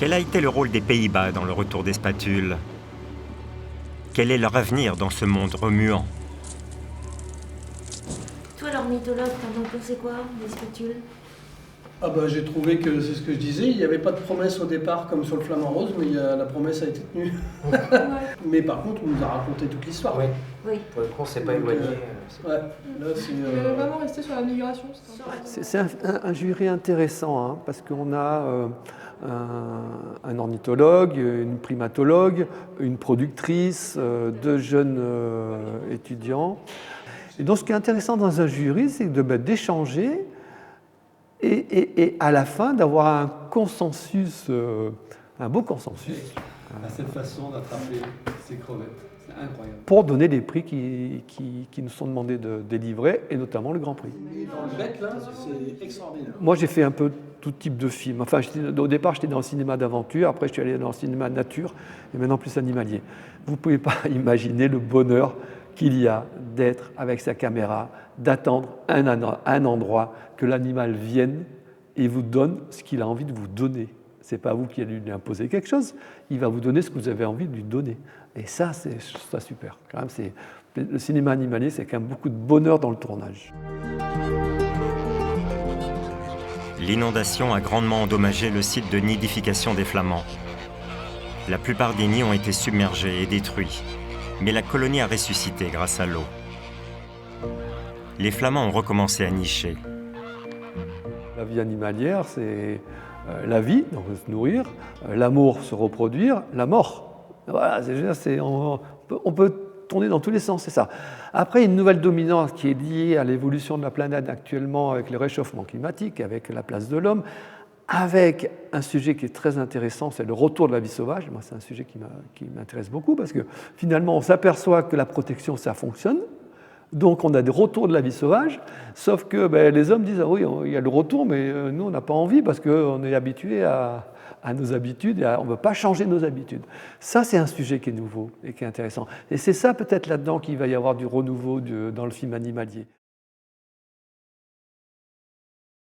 Quel a été le rôle des Pays-Bas dans le retour des spatules? Quel est leur avenir dans ce monde remuant? Toi, l'ornithologue, t'en as pensé quoi, des spatules? Ah bah, j'ai trouvé que c'est ce que je disais, il n'y avait pas de promesse au départ comme sur le flamant rose, mais la promesse a été tenue. Mais par contre, on nous a raconté toute l'histoire. Oui. Oui. Pour le coup, on s'est pas Donc, éloigné. Ouais, là c'est. Vraiment rester sur la migration. C'est un jury intéressant, hein, parce qu'on a un ornithologue, une primatologue, une productrice, deux jeunes étudiants. Et donc ce qui est intéressant dans un jury, c'est d'échanger et à la fin d'avoir un consensus, un beau consensus. À cette façon d'attraper ces crevettes, c'est incroyable. Pour donner les prix qui nous sont demandés de délivrer, et notamment le Grand Prix. Et dans le bec, là, c'est extraordinaire. Moi, j'ai fait un peu tout type de film. Enfin, au départ, j'étais dans le cinéma d'aventure, après, je suis allé dans le cinéma nature, et maintenant plus animalier. Vous ne pouvez pas imaginer le bonheur qu'il y a d'être avec sa caméra, d'attendre un endroit, que l'animal vienne et vous donne ce qu'il a envie de vous donner. Ce n'est pas vous qui allez lui imposer quelque chose, il va vous donner ce que vous avez envie de lui donner. Et ça, c'est ça super. Quand même, le cinéma animalier, c'est quand même beaucoup de bonheur dans le tournage. L'inondation a grandement endommagé le site de nidification des flamands. La plupart des nids ont été submergés et détruits, mais la colonie a ressuscité grâce à l'eau. Les flamands ont recommencé à nicher. La vie animalière, c'est la vie, donc se nourrir, l'amour, se reproduire, la mort. Voilà, on peut tourner dans tous les sens, c'est ça. Après, une nouvelle dominante qui est liée à l'évolution de la planète actuellement avec le réchauffement climatique, avec la place de l'homme, avec un sujet qui est très intéressant, c'est le retour de la vie sauvage. Moi, c'est un sujet qui m'intéresse beaucoup parce que finalement, on s'aperçoit que la protection, ça fonctionne. Donc on a des retours de la vie sauvage, sauf que les hommes disent « Ah oui, il y a le retour, mais nous, on n'a pas envie parce qu'on est habitué à nos habitudes et on ne veut pas changer nos habitudes. » Ça, c'est un sujet qui est nouveau et qui est intéressant. Et c'est ça peut-être là-dedans qu'il va y avoir du renouveau dans le film animalier.